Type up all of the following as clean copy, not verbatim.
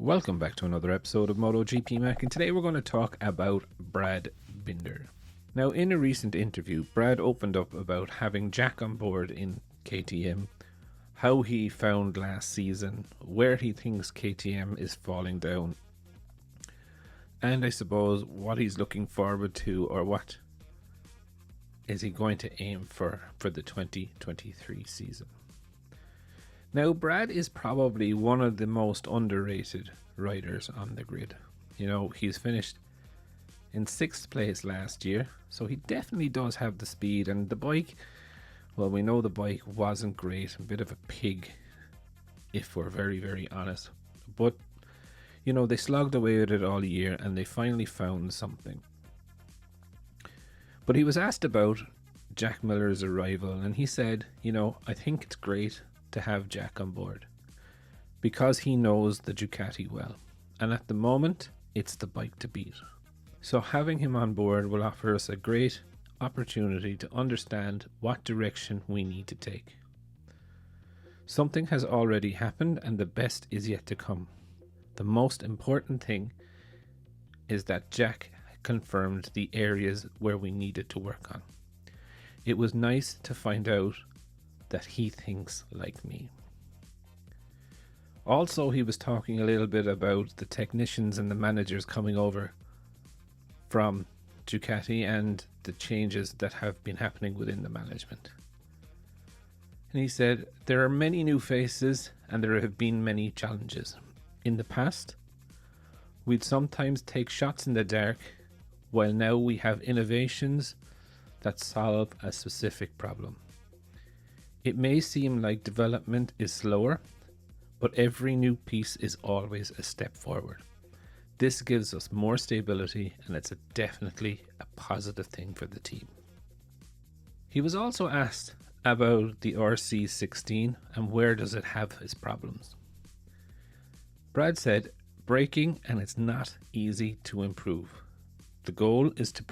Welcome back to another episode of Motogp Mac, and today we're going to talk about Brad Binder. Now, in a recent interview, Brad opened up about having Jack on board in KTM, how he found last season, where he thinks KTM is falling down, and I suppose what he's looking forward to, or what is he going to aim for the 2023 season. Now, Brad is probably one of the most underrated riders on the grid. You know, he's finished in 6th place last year, so he definitely does have the speed, and the bike, well, we know the bike wasn't great, a bit of a pig, if we're very, very honest. But, you know, they slogged away with it all year, and they finally found something. But he was asked about Jack Miller's arrival, and he said, you know, I think it's great to have Jack on board because he knows the Ducati well, and at the moment it's the bike to beat. So having him on board will offer us a great opportunity to understand what direction we need to take. Something has already happened and the best is yet to come. The most important thing is that Jack confirmed the areas where we needed to work on. It was nice to find out that he thinks like me. Also, he was talking a little bit about the technicians and the managers coming over from Ducati and the changes that have been happening within the management. And he said, there are many new faces and there have been many challenges. In the past, we'd sometimes take shots in the dark, while now we have innovations that solve a specific problem. It may seem like development is slower, but every new piece is always a step forward. This gives us more stability, and it's definitely a positive thing for the team. He was also asked about the RC16 and where does it have its problems. Brad said, braking, and it's not easy to improve. The goal is to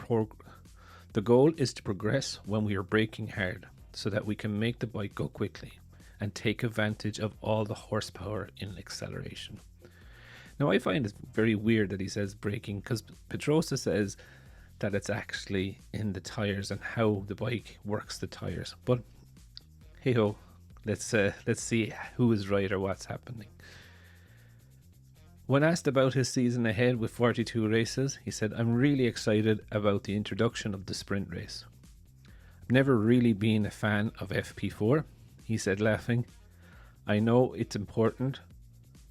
progress when we are braking hard, so that we can make the bike go quickly and take advantage of all the horsepower in acceleration. Now, I find it very weird that he says braking, because Pedrosa says that it's actually in the tires and how the bike works the tires. But hey ho, let's see who is right or what's happening. When asked about his season ahead with 42 races, he said, I'm really excited about the introduction of the sprint race. Never really been a fan of FP4, he said, laughing. I know it's important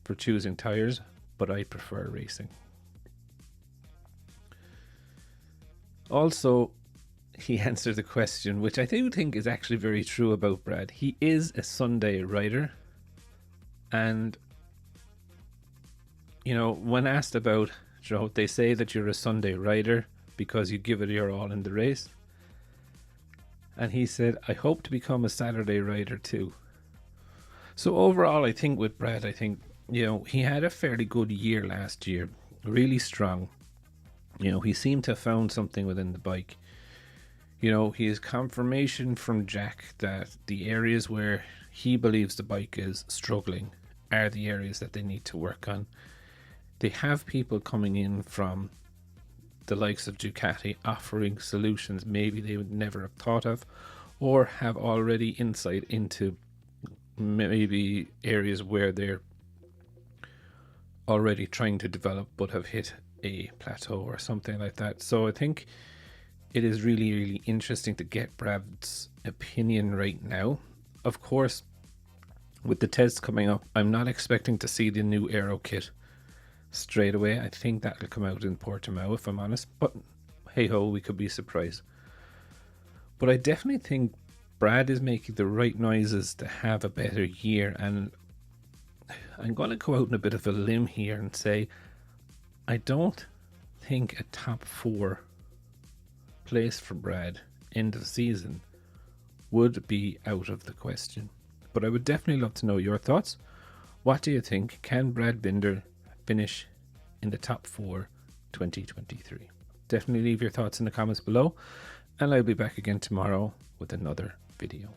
for choosing tyres, but I prefer racing. Also, he answered the question, which I do think is actually very true about Brad. He is a Sunday rider, and you know, when asked about, you know, they say that you're a Sunday rider because you give it your all in the race. And he said, I hope to become a Saturday rider too. So overall, I think with Brad, you know, he had a fairly good year last year, really strong. You know, he seemed to have found something within the bike. You know, he has confirmation from Jack that the areas where he believes the bike is struggling are the areas that they need to work on. They have people coming in from the likes of Ducati offering solutions maybe they would never have thought of, or have already insight into maybe areas where they're already trying to develop but have hit a plateau or something like that. So I think it is really, really interesting to get Brad's opinion right now. Of course, with the tests coming up, I'm not expecting to see the new aero kit straight away. I think that'll come out in Portimao, if I'm honest, but hey ho, we could be surprised. But I definitely think Brad is making the right noises to have a better year, and I'm going to go out on a bit of a limb here and say I don't think a top 4 place for Brad end of season would be out of the question. But I would definitely love to know your thoughts. What do you think? Can Brad Binder finish in the top 4 2023? Definitely leave your thoughts in the comments below, and I'll be back again tomorrow with another video.